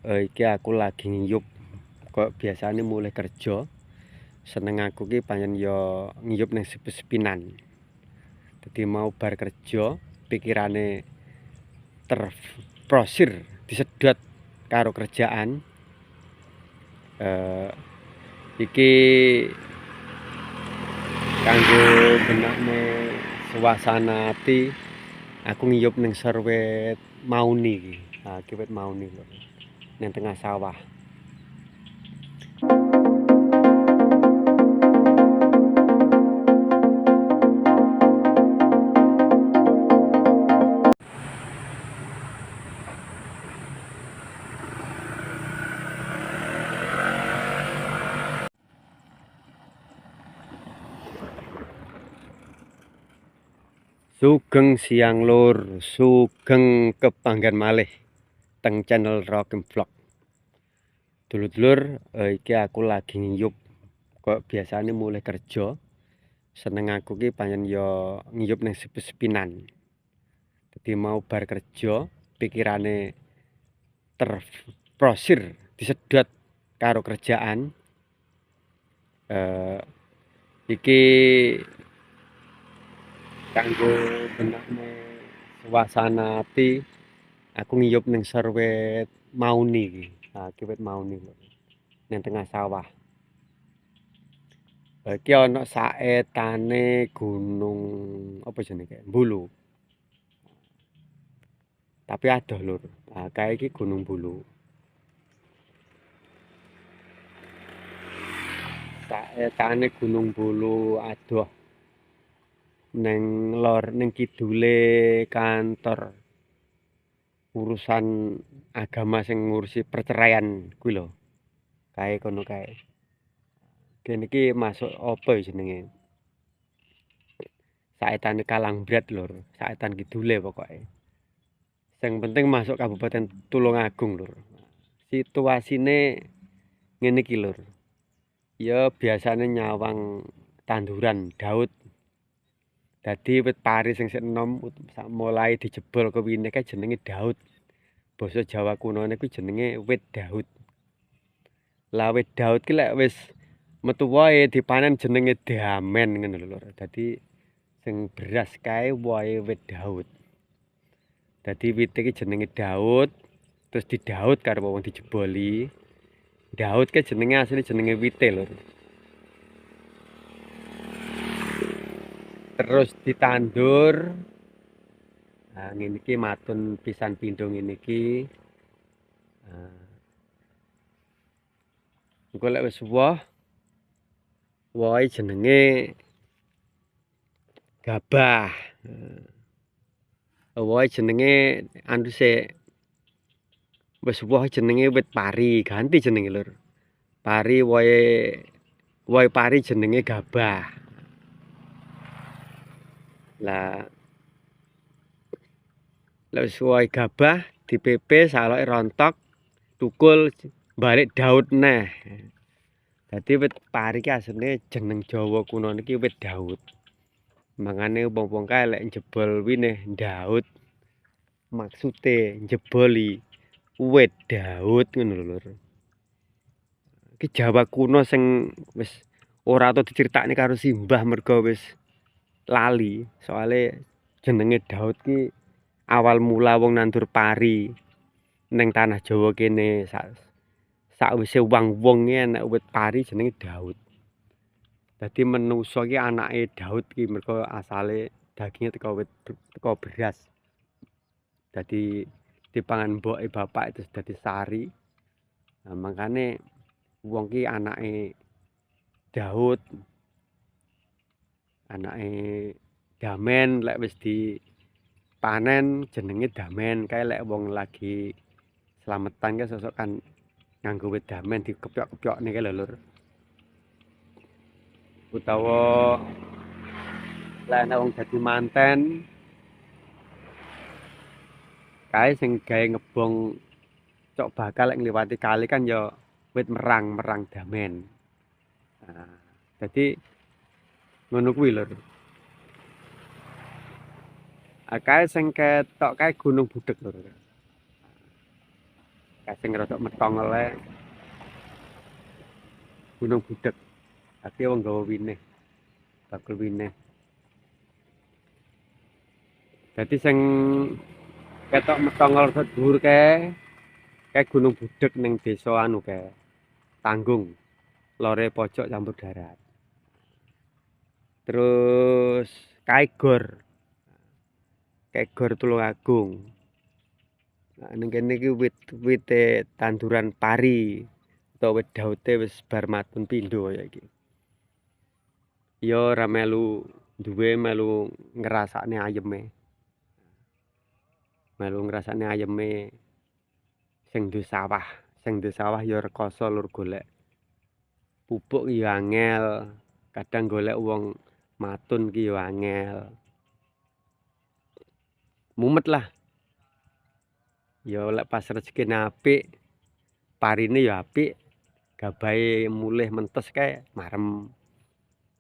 Iki aku lagi ngiyup, kok biasane mulai kerja, seneng aku ki pancen ya ngiyup ning sepi-sepinan. Dadi mau bar kerja, pikirane terprosir, disedot karo kerjaan. Eh, iki kanggo benakne suasana ati, aku ngiyup ning Serwet Mauni iki. Iki wit Mauni lho, ning tengah sawah. Sugeng siang lur, sugeng kepanggen malih teng channel Rokem Vlog. Dulur-dulur, iki aku lagi ngiyup, kok biasane mulai kerja, seneng aku ki pancen ya ngiyup ning sepi-sepinan. Dadi mau bar kerja, pikirane terprosir, disedot karo kerjaan. Eh, iki kanggo benakne suasana ati, aku ngiyup ning Serwet Mauni iki. Iki wit Mauni lho, ning tengah sawah. Iki ana saetane gunung apa jenenge Bulu. Tapi adoh lur. Kae iki Gunung Bulu. Saetane Gunung Bulu adoh ning lor ning kidule kantor urusan agama sing ngurusi perceraian kuwi lho. Kae kono kae. Kene iki masuk apa ya jenenge? Saetane Kalangbrat lur, saetan kidule pokoke. Sing penting masuk Kabupaten Tulungagung lur. Situasine ngene iki lur. Ya biasane nyawang tanduran daud. Dadi wit pari sing sik enom mulai dijebol kewine kae jenenge daud. Basa Jawa kunone kuwi jenenge wit daud. Lah wit daud ki lek wis metu wae dipanen jenenge damen ngono lho lur. Dadi sing beras kae wae wit daud. Dadi wit iki jenenge daud, terus didaud karo wong dijeboli. Daud ke jenenge asli jenenge wite lur. Terus ditandur. Nah, ngene iki matun pisan pindho ngene iki. Engko lek wis woh, wohe jenenge gabah. Wohe jenenge anu sik wis woh jenenge wit pari, ganti jenenge lur. Pari wohe pari jenenge gabah. Lah lek wis wohe gabah dipepe saloke rontok, tukul balik daud neh. Dadi wit pari ki asline jeneng Jawa kuno niki wit daud. Mangane wong-wong kae lek njebol winih daud, maksude njeboli wit daud ngono lho lur. Iki Jawa kuno sing wis ora tau diceritakne karo simbah mergo wis lali. Soale jenenge daud ki awal mula wong nandur pari ning tanah Jawa kene sakwise wong enek wit pari jenenge daud. Dadi menungso ki anake daud ki mergo asale daginge teko beras. Dadi dipangan mboke bapak terus dadi sari. Nah, makane wong ki anake daud, anake damen lek wis dipanen jenenge damen. Kae lek wong lagi slametan ke sosok kan nganggo wit damen dikepiok-kepiokne kae lho lur. Utawa lek ana wong dadi manten kae sing gawe ngebong cok bakal lek ngliwati kali kan ya wit merang damen. Nah, dadi ngono kuwi lur. Kae sing ketok kae Gunung Budhek lur. Kasing rodok metong oleh Gunung Budek. Tapi wong gawa winih, bakul winih. Dadi sing ketok metong rodok dhuwur kae Gunung Budek ning desa anu kae. Tanggung. Lore pojok campur darat. Terus Kaigor. Kaigor Tulungagung. Nah, ning kene iki wit-wite tanduran pari utawa wit daute wis bar matun pindho kaya iki. Ya ora melu duwe melu ngrasakne ayeme. Melu ngrasakne ayeme sing duwe sawah. Sing duwe sawah ya rekoso lur golek. Pupuk ya angel. Kadang golek wong matun ki ya angel. Mumet lah. Ya lek pas rezekine apik, parine ya apik, gabahe mulih mentes kae marem.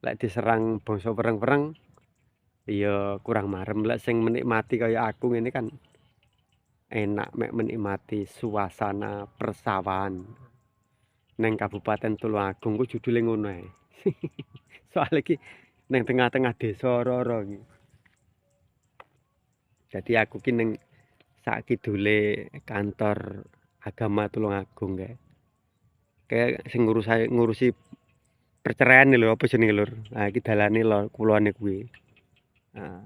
Lek diserang bangsa wereng-wereng ya kurang marem. Lek sing menikmati kaya aku ngene kan enak mek menikmati suasana persawahan. Neng Kabupaten Tulungagung ku judule ngono ae. Soale iki neng tengah-tengah desa ora-ora iki. Jadi aku ki ning sak kidule kantor agama Tulungagung kae. Kayak sing ngurusi perceraian lho apa jenenge lur. Nah iki dalane lho kulone kuwi. Nah,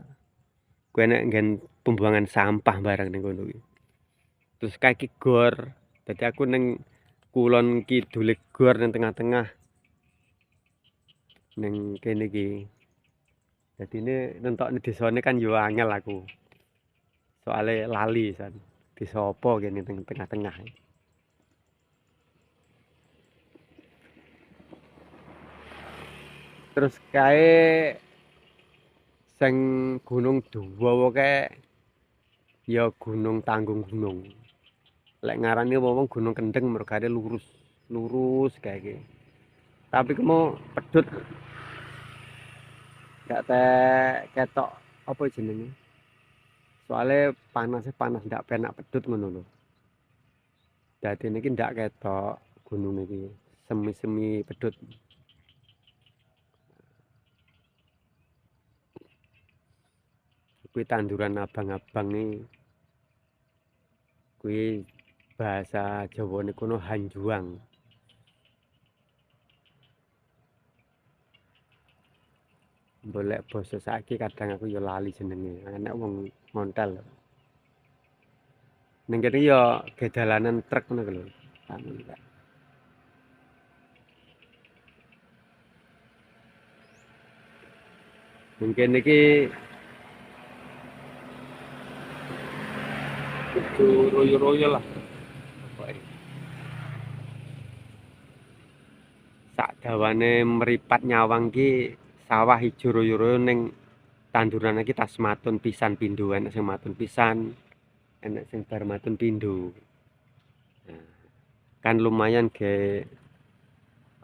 kuwi nek nggen pembuangan sampah barang ning kono kuwi. Terus kae iki gor. Dadi aku ning kulon kidule gor ning tengah-tengah. Ning kene iki. Dadine nentokne desane kan yo angel aku. Soale lali san. Desa apa kene ning tengah-tengah. Terus kae sing gunung dawa kae ya Gunung Tanggung Gunung. Lek ngarani wong Gunung Kendeng mergane lurus, lurus kae iki. Tapi kemo pedhut gak ketok apa jenenge. Soale panas ndak penak pedhut ngono lho. Dadi niki ndak ketok gunung iki, semi-semi pedhut. Kuwi tanduran abang-abang nih. Kuwi bahasa Jawane kono hanjuang. Bolek basa saiki kadang aku ya lali jenenge. Enek wong ngontel. Ning kene ya gedalanan truk ngono lho. Ning kene iki kudu royo-royo lah. Sak dawane meripat nyawang ki sawah ijo royo-royo ning tanduran iki tas matun pisan pindho, enek sing matun pisan, enek sing bar matun pindho. Nah, kan lumayan ge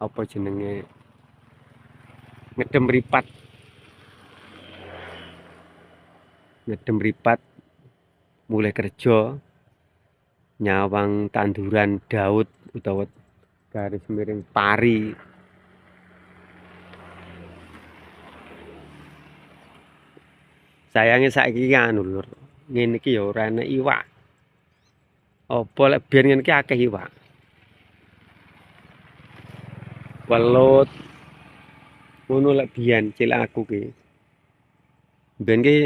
apa jenenge ngedem mripat. Ngedem mripat mulai kerja nyawang tanduran daud utawa garis miring pari. Sayange saiki anu lur, ngene iki ya ora enek iwak. Apa lek biyen ngene iki akeh iwak. Welut. Ngono lek biyen cilik aku ki. Biyen ki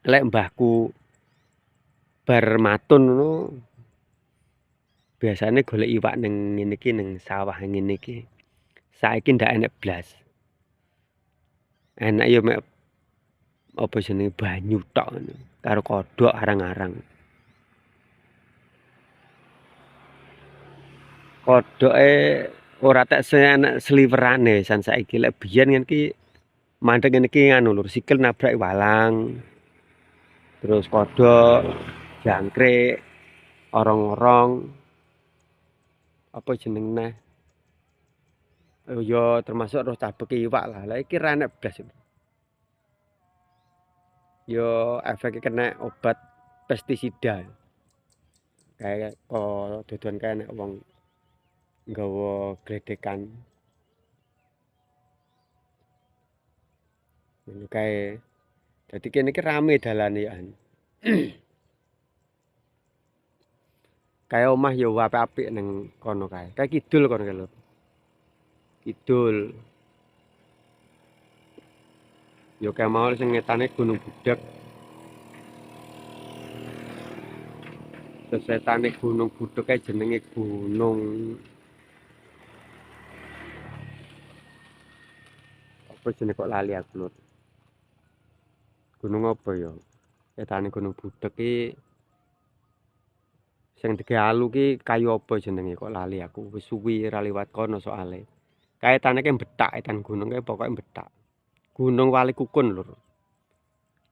lek mbahku bar matun ngono biasane golek iwak ning ngene iki ning sawah ngene iki. Saiki ndak enek blas. Enak ya mek apa jenenge banyu tok ngono karo kodhok arang-arang. Kodhoke ora tek enek sliwerane san saiki lek biyen ngene iki mandeg ngene iki anu lur sikil nabrak walang. Terus kodhok, jangkrik, orong-orong. Apa jeneng neh? Ya termasuk roh cabeke iwak lah. Lah iki ra enek blas. Ya efeke kena obat pestisida. kayak kok dodoan kae nek wong nggawa gledekan ngono kae. Dadi kene iki rame dalane ya. Kayak omah ya apik-apik ning kono kae. Kayak kidul kono kae lho. Kidul. Ya kayak mau sing ngetane Gunung Budak. Terus setane Gunung Budak kae jenenge gunung apa jenenge kok lali aku lho. Gunung apa ya? Setane Gunung Budak ki sing digawe ki kayu apa jenenge kok lali aku. Wis suwi ora liwat kono soalé. Kaitane ki mbethak etan gunung kae pokoke mbethak. Gunung Wali Kukun lho.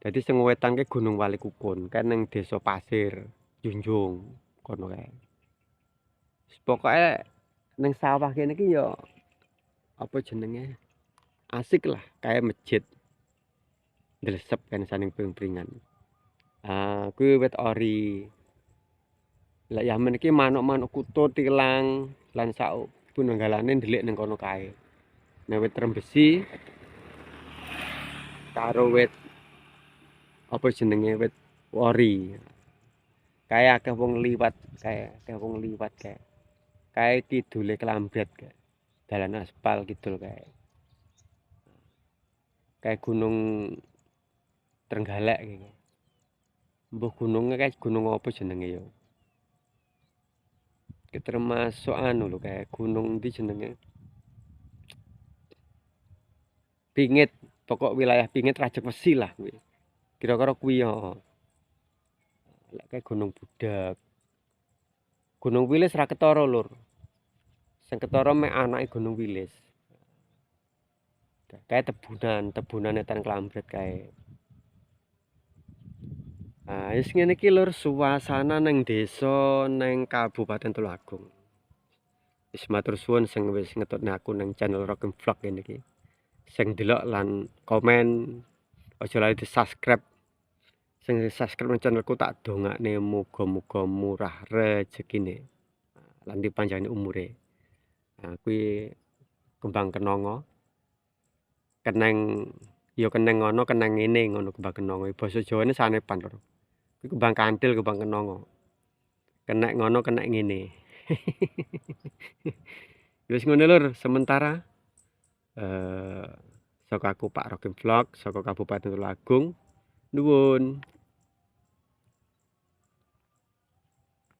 Dadi sing wetan ki Gunung Wali Kukun, kae ning Desa Pasir, Junjung kono kae. Pokoke ning sawah kene iki ya apa jenenge? Asik lah, kayak masjid. Ndlesep kan saning pring-pringan. Kuwi wit ori. Lah yamen iki manuk-manuk kutut tilang lan sak punanggalane ndelik ning kono kae. Nek wit rembesi karo wit apa jenenge wit ori. Kayak akeh wong liwat kae. Kae kidule Klambret kae. Dalan aspal kidul kae. Kayak gunung Trenggalek iki. Mbuh gununge kae gunung apa jenenge ya? Ki termasuk anu lho kayak gunung ndi jenenge? Pingit, pokok wilayah Pingit Rajek Wesi lah kuwi. Kira-kira kuwi ya. Lek kayak Gunung Budak. Gunung Wilis ra ketara, Lur. Sing ketara mek anake Gunung Wilis. Kayak tebunan etan Klambret kae. Wis ngene iki Lur, suasana ning desa ning Kabupaten Tulungagung. Wis matur suwun sing wis ngetutne aku ning channel Rokem Vlog ngene iki. Sing delok lan komen, aja lali di-subscribe. Sing subscribe nang channelku tak dongakne muga-muga murah rezekine. Lan dipanjangni umure. Kuwi kembang kenanga. Keneng ya keneng ngono, keneng ngene ngono kembang kenanga. Basa Jawane sanepan, Lur. Kuwi kembang kanthil, kembang kenanga. Kenek ngono, kenek ngene. Wis ngono Lur, sementara saka aku Pak Rokem Vlog saka Kabupaten Tulungagung. Nuwun.